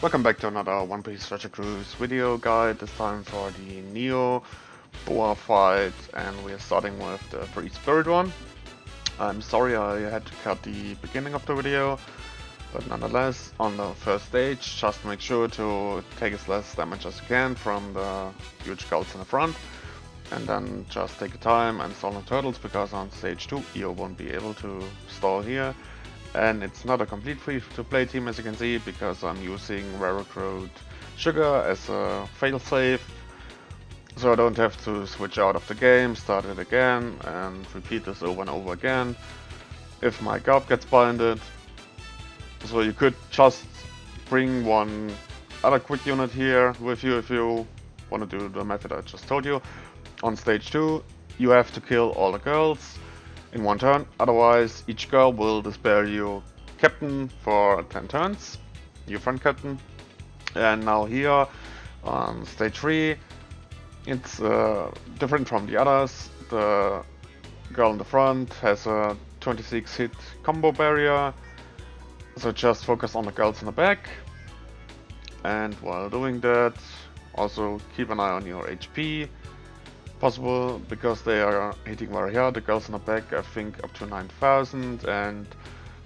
Welcome back to another One Piece Treasure Cruise video guide, this time for the Neo Boa fight, and we are starting with the free Spirit one. I'm sorry I had to cut the beginning of the video, but nonetheless, on the first stage, just make sure to take as less damage as you can from the huge gulls in the front, and then just take your time and stall on turtles, because on stage 2 you won't be able to stall here. And it's not a complete free-to-play team, as you can see, because I'm using railroad sugar as a failsafe, so I don't have to switch out of the game, start it again, and repeat this over and over again if my garb gets binded. So you could just bring one other quick unit here with you if you want to do the method I just told you. On stage 2 you have to kill all the girls in one turn, otherwise each girl will despair you captain for 10 turns, your front captain. And now here on stage 3 it's different from the others. The girl in the front has a 26 hit combo barrier, so just focus on the girls in the back, and while doing that also keep an eye on your HP. Possible, because they are hitting very hard. The girls in the back I think up to 9,000, and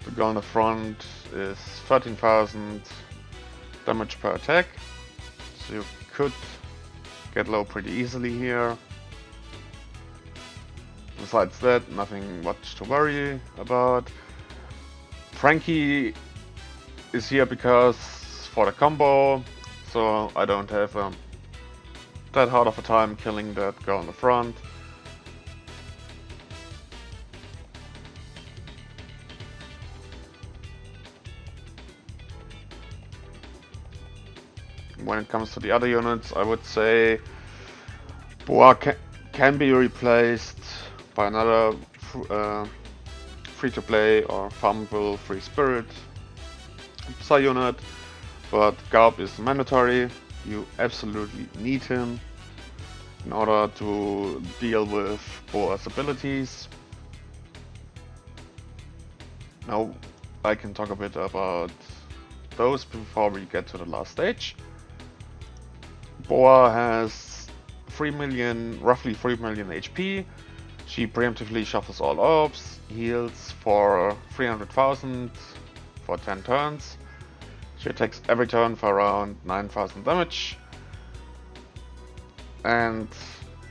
the girl in the front is 13,000 damage per attack, so you could get low pretty easily here. Besides that, nothing much to worry about. Frankie is here because for the combo, so I don't have that hard of a time killing that girl in the front. When it comes to the other units, I would say Boa can be replaced by another free-to-play or farmable free Spirit Psy unit, but Garb is mandatory. You absolutely need him in order to deal with Boa's abilities. Now I can talk a bit about those before we get to the last stage. Boa has 3 million, roughly 3 million HP. She preemptively shuffles all orbs, heals for 300,000 for 10 turns. She attacks every turn for around 9,000 damage, and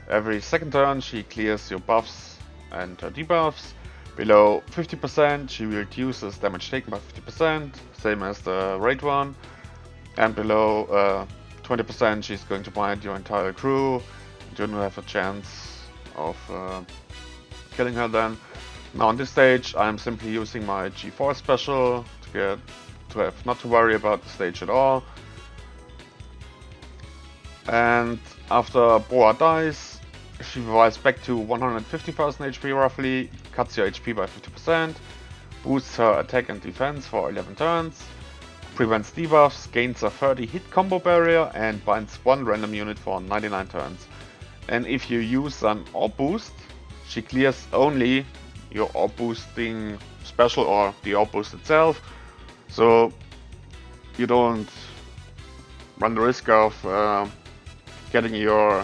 every second turn she clears your buffs and debuffs. Below 50% she reduces damage taken by 50%, same as the raid one, and below 20% she's going to bind your entire crew. You don't have a chance of killing her then. Now on this stage I'm simply using my G4 special to have not to worry about the stage at all. And after Boa dies, she revives back to 150,000 HP roughly, cuts your HP by 50%, boosts her attack and defense for 11 turns, prevents debuffs, gains a 30 hit combo barrier, and binds one random unit for 99 turns. And if you use an orb boost, she clears only your orb boosting special or the orb boost itself, so you don't run the risk of getting your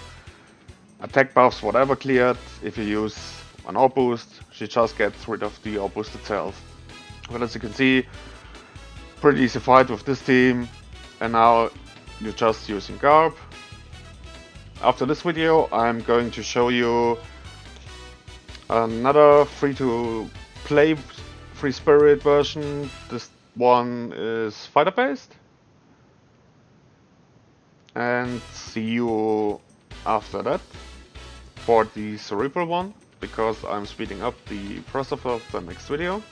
attack buffs whatever cleared. If you use an orb boost, she just gets rid of the orb boost itself. But as you can see, pretty easy fight with this team, and now you're just using Garb. After this video I'm going to show you another free-to-play free Spirit version. This one is fighter based, and see you after that for the Cerebral one, because I'm speeding up the process of the next video.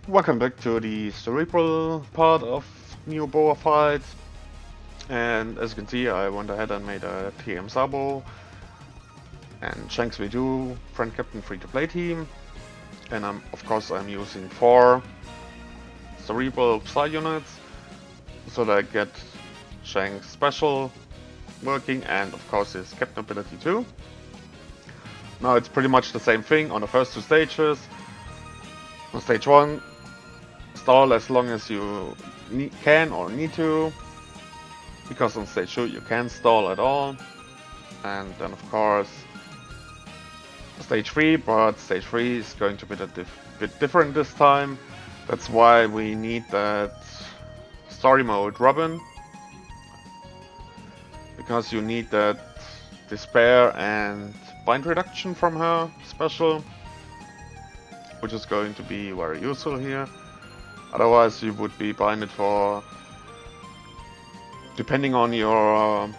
Welcome back to the Cerebral part of Neo Boa fight. And as you can see, I went ahead and made a TM Sabo and Shanks V2 friend captain free-to-play team. And of course I'm using 4 Cerebral Psy units so that I get Shanks special working and of course his captain ability too. Now it's pretty much the same thing on the first 2 stages. On stage 1, stall as long as you can or need to, because on stage 2 you can't stall at all. And then of course stage 3, but stage 3 is going to be a bit different this time. That's why we need that story mode Robin, because you need that despair and bind reduction from her special, which is going to be very useful here. Otherwise you would be binded for, depending on your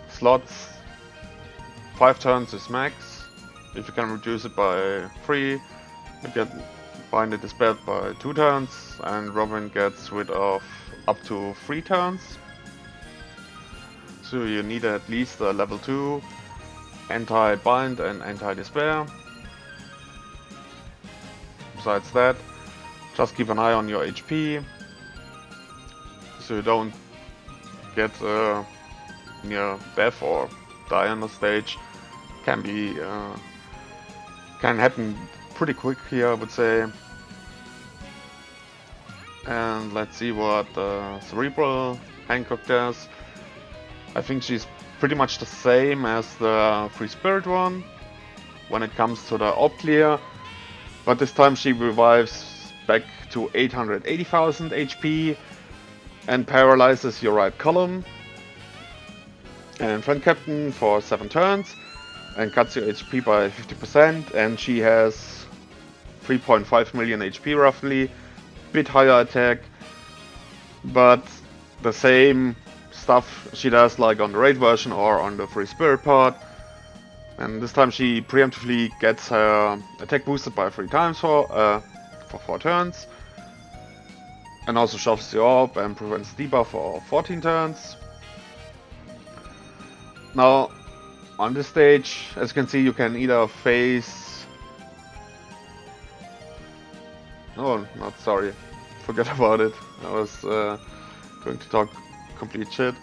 slots, 5 turns is max. If you can reduce it by 3, you get binded despaired by 2 turns, and Robin gets rid of up to 3 turns. So you need at least a level 2 anti-bind and anti-despair. Besides that, just keep an eye on your HP, so you don't get near death or die on the stage. Can happen pretty quick here, I would say. And let's see what Cerebral Hancock does. I think she's pretty much the same as the free Spirt one when it comes to the op clear, but this time she revives back to 880,000 HP and paralyzes your right column and friend captain for 7 turns and cuts your HP by 50%, and she has 3.5 million HP roughly, bit higher attack, but the same stuff she does like on the raid version or on the free Spirit part. And this time she preemptively gets her attack boosted by 3 times for 4 turns, and also shoves the orb and prevents debuff for 14 turns. Now on this stage, as you can see, you can either face... Oh, not sorry, forget about it. I was going to talk complete shit.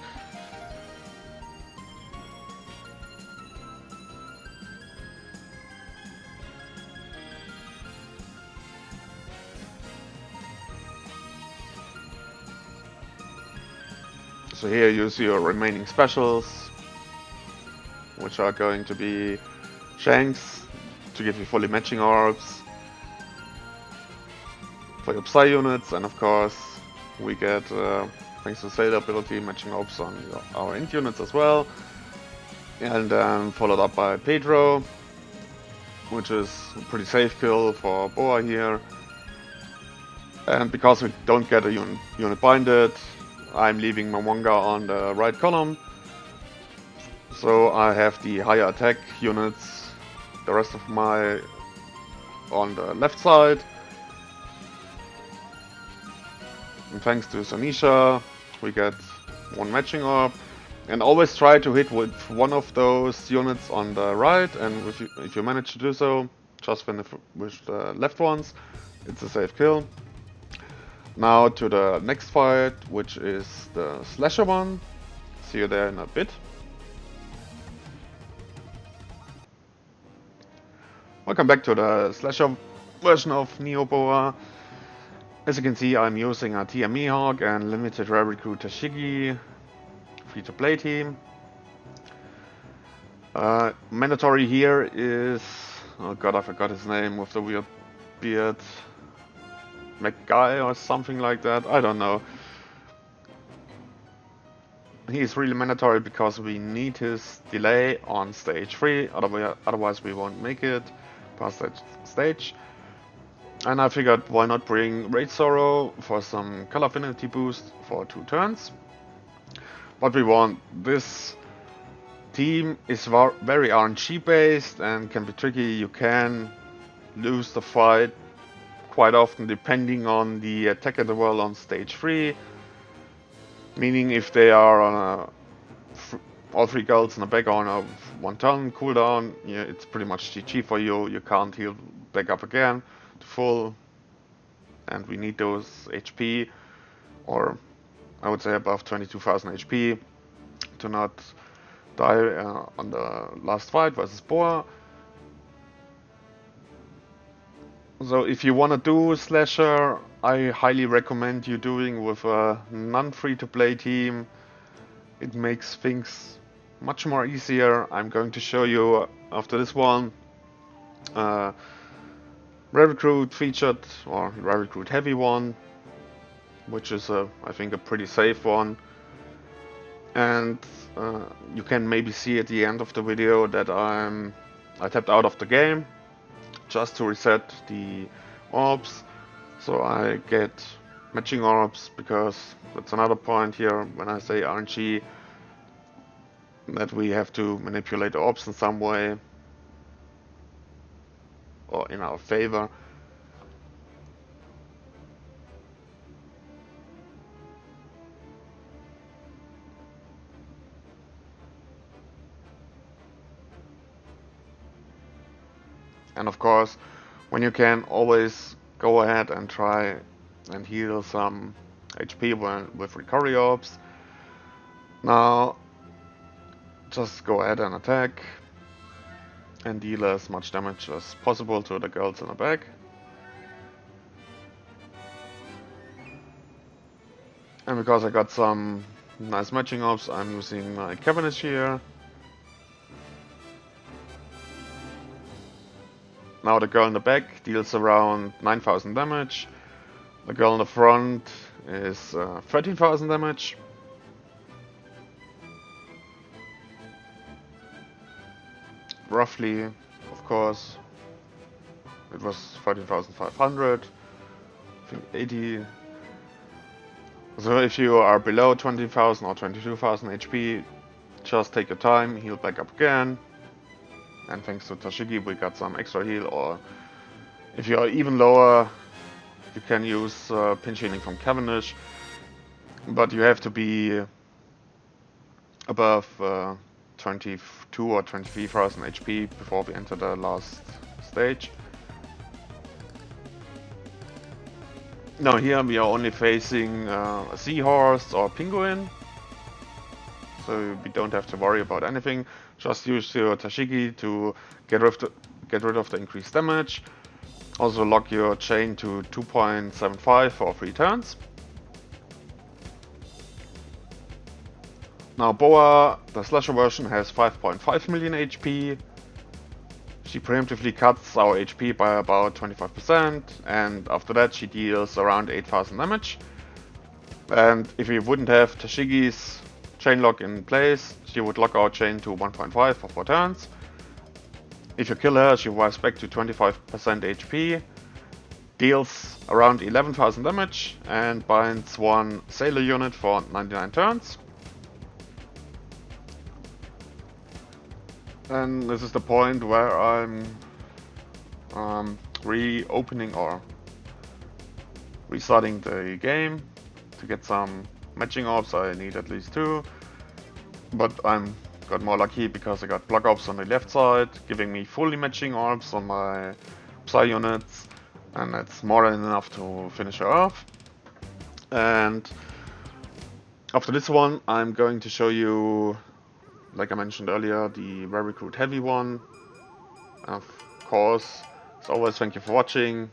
So here you use your remaining specials, which are going to be Shanks to give you fully matching orbs for your Psy units, and of course we get, thanks to Zeta ability, matching orbs on our Int units as well. And then followed up by Pedro, which is a pretty safe kill for Boa here. And because we don't get a unit binded, I'm leaving Momonga on the right column. So I have the higher attack units, the rest of my on the left side. And thanks to Sonisha, we get 1 matching orb. And always try to hit with one of those units on the right, and if you manage to do so, just finish with the left ones. It's a safe kill. Now to the next fight, which is the Slasher one. See you there in a bit. Welcome back to the Slasher version of Neo Boa. As you can see, I'm using a TM Mihawk and limited rare recruit Tashigi free-to-play team. Mandatory here is, oh god, I forgot his name with the weird beard, McGuy or something like that, I don't know. He's really mandatory because we need his delay on stage 3, otherwise we won't make it past that stage. And I figured, why not bring Raid Sorrow for some color affinity boost for 2 turns. But we want this team is very RNG based and can be tricky. You can lose the fight quite often depending on the attacker level on stage 3. Meaning if they are on a all 3 girls in the back on a 1 turn cooldown, yeah, it's pretty much GG for you. You can't heal back up again to full, and we need those HP, or I would say above 22,000 HP, to not die on the last fight versus Boa. So if you want to do Slasher, I highly recommend you doing with a non-free-to-play team. It makes things much more easier. I'm going to show you after this one Rare Recruit featured, or Rare Recruit heavy one, which is I think a pretty safe one. And you can maybe see at the end of the video that I tapped out of the game just to reset the orbs, so I get matching orbs, because that's another point here when I say RNG, that we have to manipulate the orbs in some way or in our favor. And of course, when you can, always go ahead and try and heal some HP with recovery orbs. Now, just go ahead and attack and deal as much damage as possible to the girls in the back. And because I got some nice matching orbs, I'm using my Cavendish here. Now the girl in the back deals around 9,000 damage. The girl in the front is 13,000 damage. Roughly, of course, it was 13,500. I think 80. So if you are below 20,000 or 22,000 HP, just take your time, heal back up again. And thanks to Tashigi we got some extra heal, or if you are even lower, you can use pinch healing from Cavendish, but you have to be above 22 or 23,000 HP before we enter the last stage. Now here we are only facing a seahorse or penguin, so we don't have to worry about anything. Just use your Tashigi to get rid of the increased damage. Also lock your chain to 2.75 for 3 turns. Now Boa, the Slasher version, has 5.5 million HP. She preemptively cuts our HP by about 25%, and after that she deals around 8,000 damage. And if we wouldn't have Tashigi's chain lock in place, she would lock our chain to 1.5 for 4 turns. If you kill her, she revives back to 25% HP, deals around 11,000 damage, and binds 1 sailor unit for 99 turns. And this is the point where I'm reopening or restarting the game. To get some matching orbs I need at least 2, but got more lucky because I got block orbs on the left side, giving me fully matching orbs on my Psy units, and that's more than enough to finish her off. And after this one I'm going to show you, like I mentioned earlier, the Rare Recruit heavy one. Of course, as always, thank you for watching.